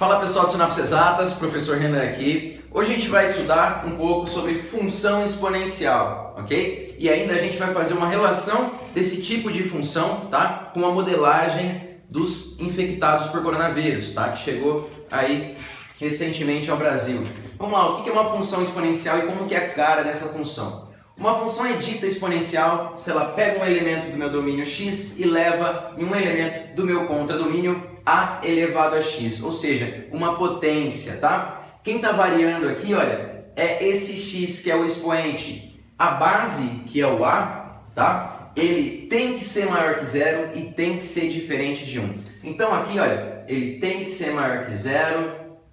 Fala pessoal do Sinapse Exatas, professor Renan aqui. Hoje a gente vai estudar um pouco sobre função exponencial, ok? E ainda a gente vai fazer uma relação desse tipo de função, tá? Com a modelagem dos infectados por coronavírus, tá? Que chegou aí recentemente ao Brasil. Vamos lá, o que é uma função exponencial e como que é a cara dessa função? Uma função é dita exponencial se ela pega um elemento do meu domínio x e leva em um elemento do meu contradomínio a elevado a x, ou seja, uma potência, tá? Quem está variando aqui, olha, é esse x que é o expoente. A base, que é o a, tá? Ele tem que ser maior que zero e tem que ser diferente de 1. Então aqui, olha, ele tem que ser maior que zero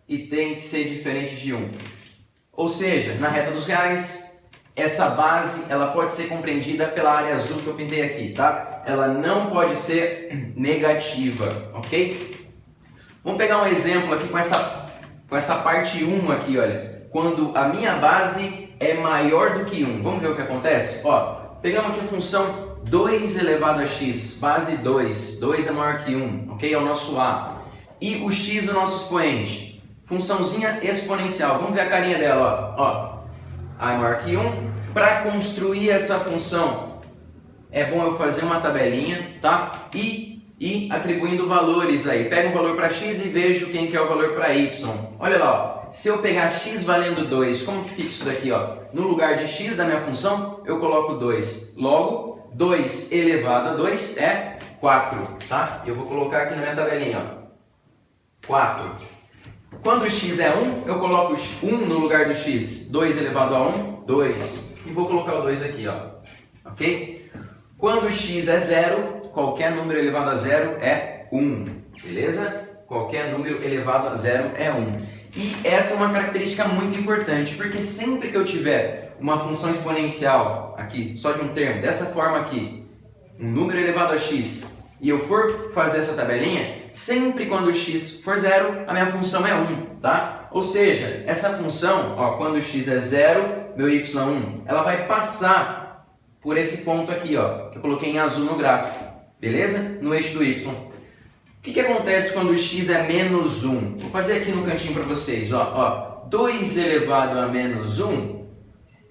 e tem que ser diferente de 1. Ou seja, na reta dos reais, essa base ela pode ser compreendida pela área azul que eu pintei aqui, tá? Ela não pode ser negativa, ok? Vamos pegar um exemplo aqui com essa parte 1 aqui, olha. Quando a minha base é maior do que 1. Vamos ver o que acontece? Ó, pegamos aqui a função 2 elevado a x, base 2. 2 é maior que 1, ok? É o nosso a. E o x, o nosso expoente. Funçãozinha exponencial. Vamos ver a carinha dela, ó. A é maior que 1. Para construir essa função, é bom eu fazer uma tabelinha, tá? E atribuindo valores aí. Pega um valor para x e vejo quem que é o valor para y. Olha lá, ó. Se eu pegar x valendo 2, como que fica isso daqui, ó? No lugar de x da minha função, eu coloco 2. Logo, 2 elevado a 2 é 4, tá? Eu vou colocar aqui na minha tabelinha, ó. 4. Quando o x é 1, eu coloco 1 no lugar do x. 2 elevado a 1, 2. E vou colocar o 2 aqui, ó. Ok? Quando o x é 0, qualquer número elevado a 0 é 1. Beleza? Qualquer número elevado a 0 é 1. E essa é uma característica muito importante, porque sempre que eu tiver uma função exponencial aqui, só de um termo, dessa forma aqui, um número elevado a x, e eu for fazer essa tabelinha, sempre quando o x for 0, a minha função é 1, tá? Ou seja, essa função, ó, quando o x é 0, meu y é 1, ela vai passar por esse ponto aqui, ó, que eu coloquei em azul no gráfico, beleza? No eixo do y. O que acontece quando o x é menos 1? Vou fazer aqui no cantinho para vocês, ó. 2 elevado a menos 1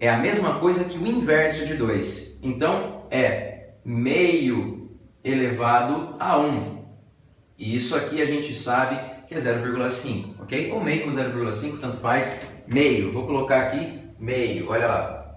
é a mesma coisa que o inverso de 2. Então, é meio elevado a 1. E isso aqui a gente sabe que é 0,5, ok? Ou meio com 0,5, tanto faz. Meio, vou colocar aqui meio, olha lá.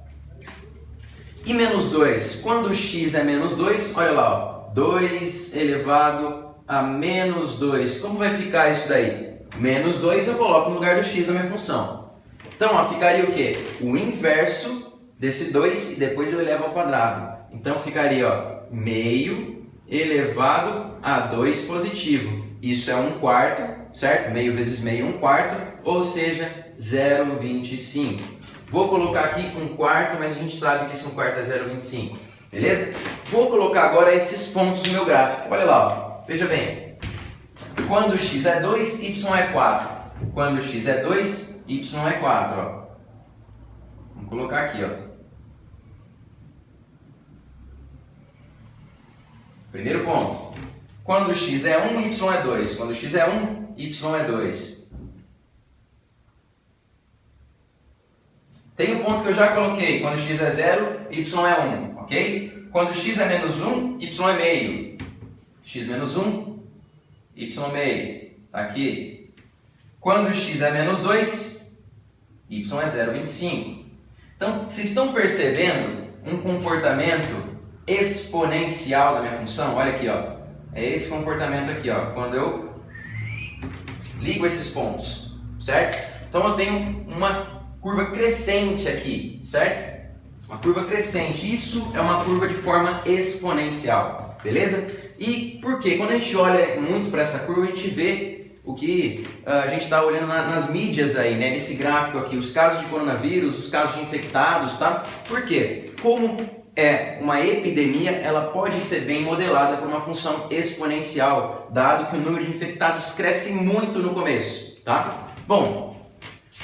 E menos 2, quando o x é menos 2, olha lá, ó. 2 elevado a menos 2. Como vai ficar isso daí? Menos 2 eu coloco no lugar do x da minha função. Então, ó, ficaria o quê? O inverso desse 2 e depois eu elevo ao quadrado. Então, ficaria, ó, meio elevado a 2 positivo. Isso é 1/4, certo? Meio vezes meio, 1/4, ou seja, 0,25. Vou colocar aqui 1/4, mas a gente sabe que esse 1/4 é 0,25, beleza? Vou colocar agora esses pontos no meu gráfico. Olha lá, ó. Veja bem. Quando x é 2, y é 4. Quando x é 2, y é 4, ó. Vamos colocar aqui, ó. Primeiro ponto. Quando x é 1, y é 2. Quando x é 1, y é 2. Tem um ponto que eu já coloquei. Quando x é 0, y é 1. Ok? Quando x é menos 1, y é meio. X menos 1, y meio. Tá aqui. Quando x é menos 2, y é 0,25. Então, vocês estão percebendo um comportamento exponencial da minha função? Olha aqui, ó. É esse comportamento aqui, ó, quando eu ligo esses pontos, certo? Então eu tenho uma curva crescente aqui, certo? Uma curva crescente. Isso é uma curva de forma exponencial, beleza? E por quê? Quando a gente olha muito para essa curva, a gente vê o que a gente está olhando nas mídias aí, né? Nesse gráfico aqui, os casos de coronavírus, os casos de infectados, tá? Por quê? Como é uma epidemia, ela pode ser bem modelada por uma função exponencial, dado que o número de infectados cresce muito no começo, tá? Bom,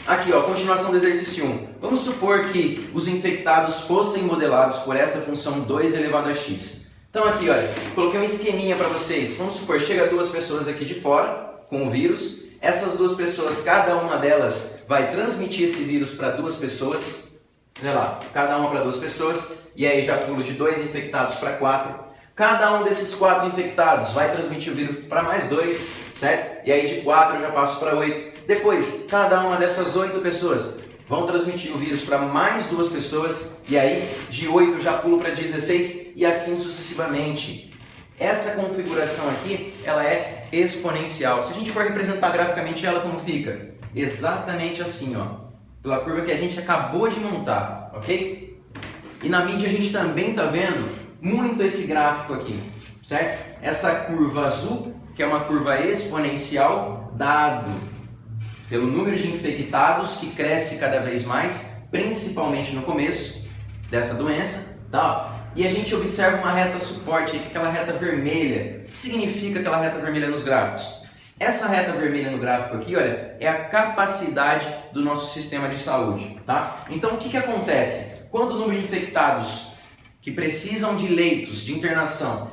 aqui, ó, continuação do exercício 1. Vamos supor que os infectados fossem modelados por essa função 2 elevado a x. Então aqui, olha, coloquei um esqueminha para vocês. Vamos supor, chega duas pessoas aqui de fora com o vírus Essas duas pessoas, cada uma delas vai transmitir esse vírus para duas pessoas. Olha lá, cada uma para duas pessoas. E aí já pulo de 2 infectados para 4. Cada um desses 4 infectados vai transmitir o vírus para mais 2, certo? E aí de 4 eu já passo para 8. Depois, cada uma dessas 8 pessoas vão transmitir o vírus para mais 2 pessoas. E aí de 8 eu já pulo para 16 e assim sucessivamente. Essa configuração aqui, ela é exponencial. Se a gente for representar graficamente ela, como fica? Exatamente assim, ó. Pela curva que a gente acabou de montar, ok? E na mídia a gente também está vendo muito esse gráfico aqui, certo? Essa curva azul, que é uma curva exponencial, dado pelo número de infectados que cresce cada vez mais, principalmente no começo dessa doença, tá? E a gente observa uma reta suporte, que é aquela reta vermelha. O que significa aquela reta vermelha nos gráficos? Essa reta vermelha no gráfico aqui, olha, é a capacidade do nosso sistema de saúde, tá? Então o que acontece? Quando o número de infectados que precisam de leitos de internação,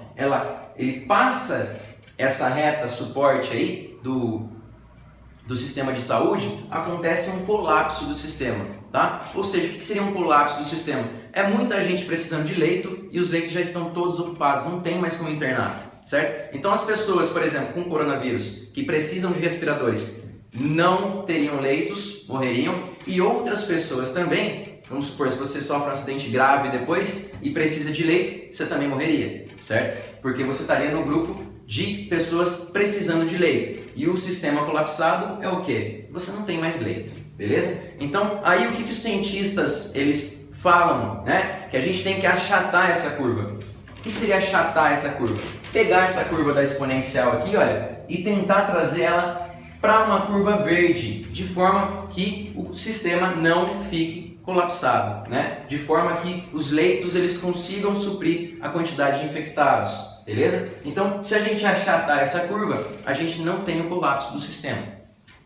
ele passa essa reta suporte aí do sistema de saúde, acontece um colapso do sistema, tá? Ou seja, o que seria um colapso do sistema? É muita gente precisando de leito e os leitos já estão todos ocupados, não tem mais como internar, certo? Então as pessoas, por exemplo, com coronavírus, que precisam de respiradores, não teriam leitos, morreriam, e outras pessoas também, vamos supor, se você sofre um acidente grave depois e precisa de leito, você também morreria, certo? Porque você estaria no grupo de pessoas precisando de leito. E o sistema colapsado é o quê? Você não tem mais leito, beleza? Então, aí o que os cientistas eles falam, né? Que a gente tem que achatar essa curva. O que seria achatar essa curva? Pegar essa curva da exponencial aqui, olha, e tentar trazer ela para uma curva verde, de forma que o sistema não fique colapsado, né? De forma que os leitos eles consigam suprir a quantidade de infectados. Beleza? Então, se a gente achatar essa curva, a gente não tem o colapso do sistema.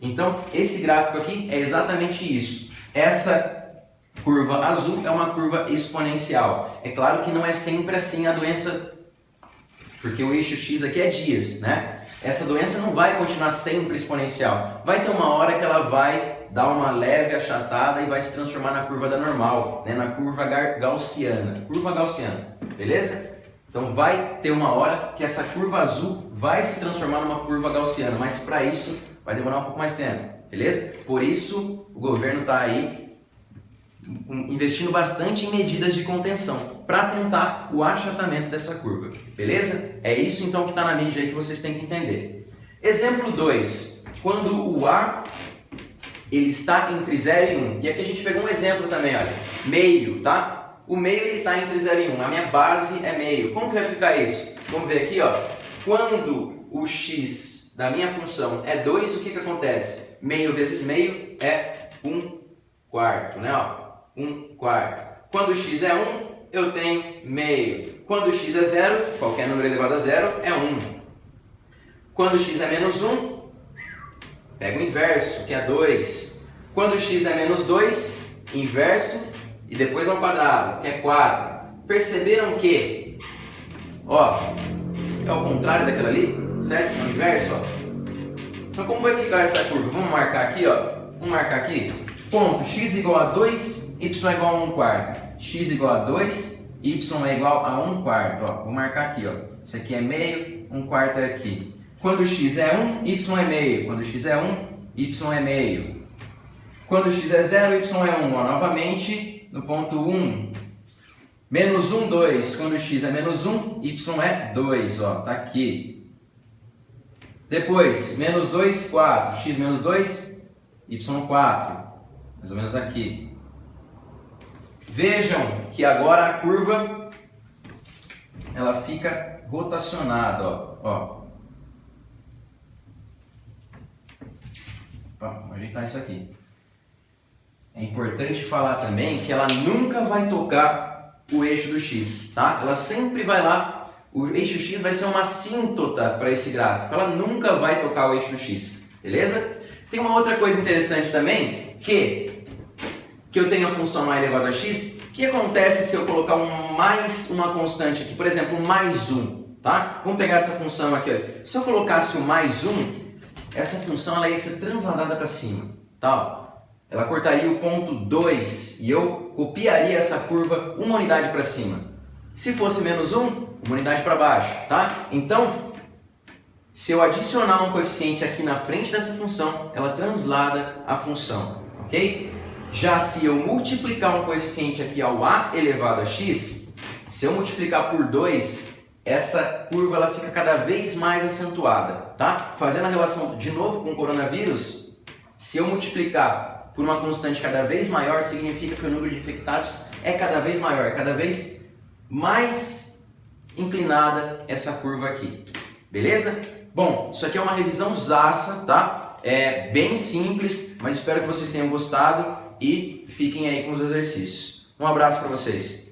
Então, esse gráfico aqui é exatamente isso. Essa curva azul é uma curva exponencial. É claro que não é sempre assim a doença, porque o eixo X aqui é dias, né? Essa doença não vai continuar sempre exponencial. Vai ter uma hora que ela vai dar uma leve achatada e vai se transformar na curva da normal, né? Na curva gaussiana. Curva gaussiana, beleza? Então vai ter uma hora que essa curva azul vai se transformar numa curva gaussiana, mas para isso vai demorar um pouco mais tempo, beleza? Por isso o governo está aí investindo bastante em medidas de contenção para tentar o achatamento dessa curva, beleza? É isso então que está na mídia aí que vocês têm que entender. Exemplo 2, quando o A ele está entre 0 e 1, e aqui a gente pegou um exemplo também, olha, meio, tá? O meio ele está entre 0 e 1, a minha base é meio. Como que vai ficar isso? Vamos ver aqui, ó. Quando o x da minha função é 2, o que acontece? Meio vezes meio é 1/4, né? Ó, 1/4. Quando o x é 1, eu tenho meio. Quando o x é 0, qualquer número elevado a 0 é 1. Quando o x é menos 1, pega o inverso, que é 2. Quando o x é menos 2, inverso, e depois ao quadrado, que é 4. Perceberam que, ó, é o contrário daquela ali, certo? É o inverso, ó. Então como vai ficar essa curva? Vamos marcar aqui, ó. Vamos marcar aqui. Ponto x igual a 2, y é igual a 1/4. X igual a 2, y é igual a 1/4. Ó, vou marcar aqui, ó. Isso aqui é meio, 1/4 é aqui. Quando x é 1, y é meio. Quando x é 1, y é meio. Quando x é 0, y é 1. Ó, novamente, no ponto 1, menos 1, 2. Quando x é menos 1, y é 2. Ó, tá aqui. Depois, menos 2, 4. X menos 2, y 4. Mais ou menos aqui. Vejam que agora a curva ela fica rotacionada. Ó. Vamos ajeitar isso aqui. É importante falar também que ela nunca vai tocar o eixo do x, tá? Ela sempre vai lá, o eixo x vai ser uma assíntota para esse gráfico, ela nunca vai tocar o eixo do x, beleza? Tem uma outra coisa interessante também, que eu tenho a função a elevado a x, o que acontece se eu colocar mais uma constante aqui, por exemplo, mais 1, tá? Vamos pegar essa função aqui, olha. Se eu colocasse o mais 1, essa função ela ia ser transladada para cima, tá? Ela cortaria o ponto 2 e eu copiaria essa curva uma unidade para cima. Se fosse menos 1, uma unidade para baixo, tá? Então, se eu adicionar um coeficiente aqui na frente dessa função, ela translada a função, ok? Já se eu multiplicar um coeficiente aqui ao a elevado a x, se eu multiplicar por 2, essa curva ela fica cada vez mais acentuada, tá? Fazendo a relação de novo com o coronavírus, se eu multiplicar por uma constante cada vez maior, significa que o número de infectados é cada vez maior, é cada vez mais inclinada essa curva aqui, beleza? Bom, isso aqui é uma revisão zaça, tá? É bem simples, mas espero que vocês tenham gostado e fiquem aí com os exercícios. Um abraço para vocês!